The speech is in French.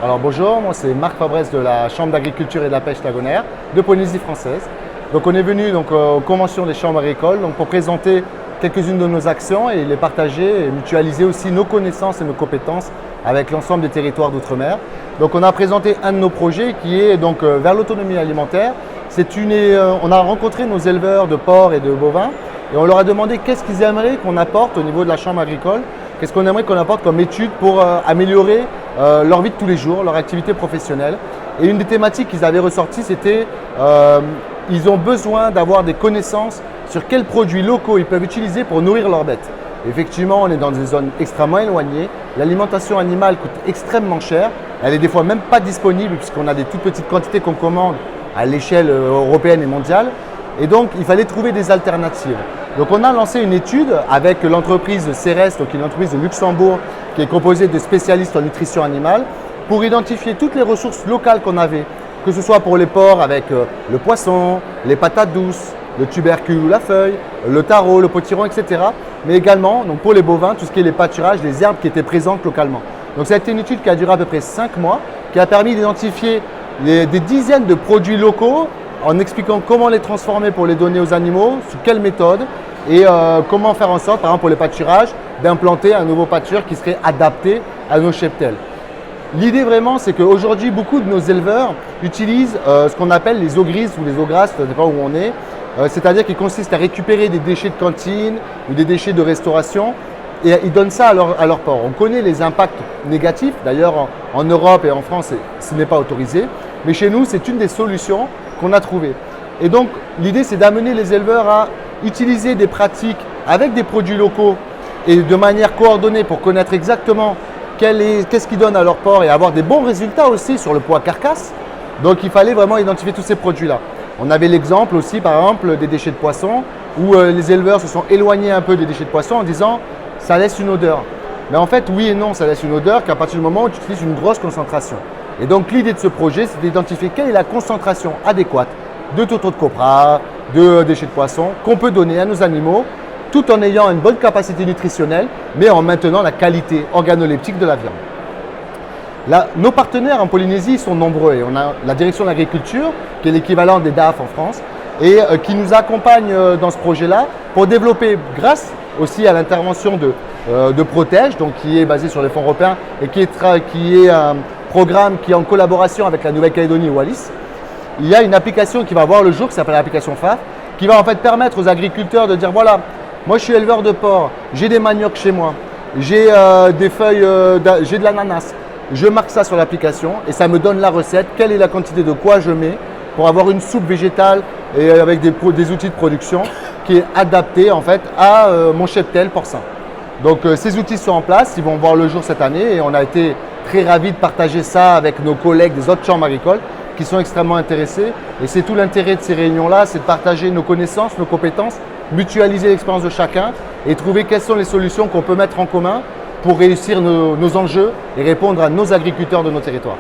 Alors bonjour, moi c'est Marc Fabresse de la Chambre d'agriculture et de la pêche lagonaire de Polynésie française. Donc on est venu aux conventions des chambres agricoles pour présenter quelques-unes de nos actions et les partager et mutualiser aussi nos connaissances et nos compétences avec l'ensemble des territoires d'outre-mer. Donc on a présenté un de nos projets qui est vers l'autonomie alimentaire. On a rencontré nos éleveurs de porcs et de bovins et on leur a demandé qu'est-ce qu'ils aimeraient qu'on apporte au niveau de la chambre agricole, qu'est-ce qu'on aimerait qu'on apporte comme étude pour améliorer leur vie de tous les jours, leur activité professionnelle. Et une des thématiques qu'ils avaient ressorties, c'était ils ont besoin d'avoir des connaissances sur quels produits locaux ils peuvent utiliser pour nourrir leurs bêtes. Effectivement, on est dans des zones extrêmement éloignées. L'alimentation animale coûte extrêmement cher. Elle est des fois même pas disponible puisqu'on a des toutes petites quantités qu'on commande à l'échelle européenne et mondiale. Et donc, il fallait trouver des alternatives. Donc, on a lancé une étude avec l'entreprise Ceres, qui est une entreprise de Luxembourg qui est composée de spécialistes en nutrition animale, pour identifier toutes les ressources locales qu'on avait, que ce soit pour les porcs avec le poisson, les patates douces, le tubercule ou la feuille, le taro, le potiron, etc. Mais également pour les bovins, tout ce qui est les pâturages, les herbes qui étaient présentes localement. Donc ça a été une étude qui a duré à peu près 5 mois, qui a permis d'identifier des dizaines de produits locaux en expliquant comment les transformer pour les donner aux animaux, sous quelle méthode et comment faire en sorte, par exemple pour les pâturages, d'implanter un nouveau pâturage qui serait adapté à nos cheptels. L'idée vraiment, c'est qu'aujourd'hui, beaucoup de nos éleveurs utilisent ce qu'on appelle les eaux grises ou les eaux grasses, ça ne dépend où on est, c'est-à-dire qu'ils consistent à récupérer des déchets de cantine ou des déchets de restauration et ils donnent ça à leur porc. On connaît les impacts négatifs, d'ailleurs en Europe et en France, ce n'est pas autorisé, mais chez nous, c'est une des solutions qu'on a trouvées. Et donc, l'idée, c'est d'amener les éleveurs à utiliser des pratiques avec des produits locaux et de manière coordonnée pour connaître exactement qu'est-ce qu'ils donnent à leur porc et avoir des bons résultats aussi sur le poids carcasse. Donc, il fallait vraiment identifier tous ces produits-là. On avait l'exemple aussi, par exemple, des déchets de poisson où les éleveurs se sont éloignés un peu des déchets de poisson en disant « ça laisse une odeur ». Mais en fait, oui et non, ça laisse une odeur qu'à partir du moment où tu utilises une grosse concentration. Et donc, l'idée de ce projet, c'est d'identifier quelle est la concentration adéquate de totaux de copra, de déchets de poisson qu'on peut donner à nos animaux tout en ayant une bonne capacité nutritionnelle, mais en maintenant la qualité organoleptique de la viande. Là, nos partenaires en Polynésie sont nombreux et on a la direction de l'agriculture, qui est l'équivalent des DAF en France, et qui nous accompagne dans ce projet-là pour développer, grâce aussi à l'intervention de Protège, qui est basé sur les fonds européens et qui est un programme qui est en collaboration avec la Nouvelle-Calédonie et Wallis. Il y a une application qui va voir le jour, qui s'appelle l'application FAF, qui va en fait permettre aux agriculteurs de dire voilà, moi je suis éleveur de porc, j'ai des maniocs chez moi, j'ai des feuilles, j'ai de l'ananas. Je marque ça sur l'application et ça me donne la recette, quelle est la quantité de quoi je mets pour avoir une soupe végétale et avec des outils de production qui est adapté en fait à mon cheptel porcin. Donc ces outils sont en place, ils vont voir le jour cette année et on a été très ravis de partager ça avec nos collègues des autres chambres agricoles qui sont extrêmement intéressés. Et c'est tout l'intérêt de ces réunions-là, c'est de partager nos connaissances, nos compétences, mutualiser l'expérience de chacun et trouver quelles sont les solutions qu'on peut mettre en commun pour réussir nos enjeux et répondre à nos agriculteurs de nos territoires.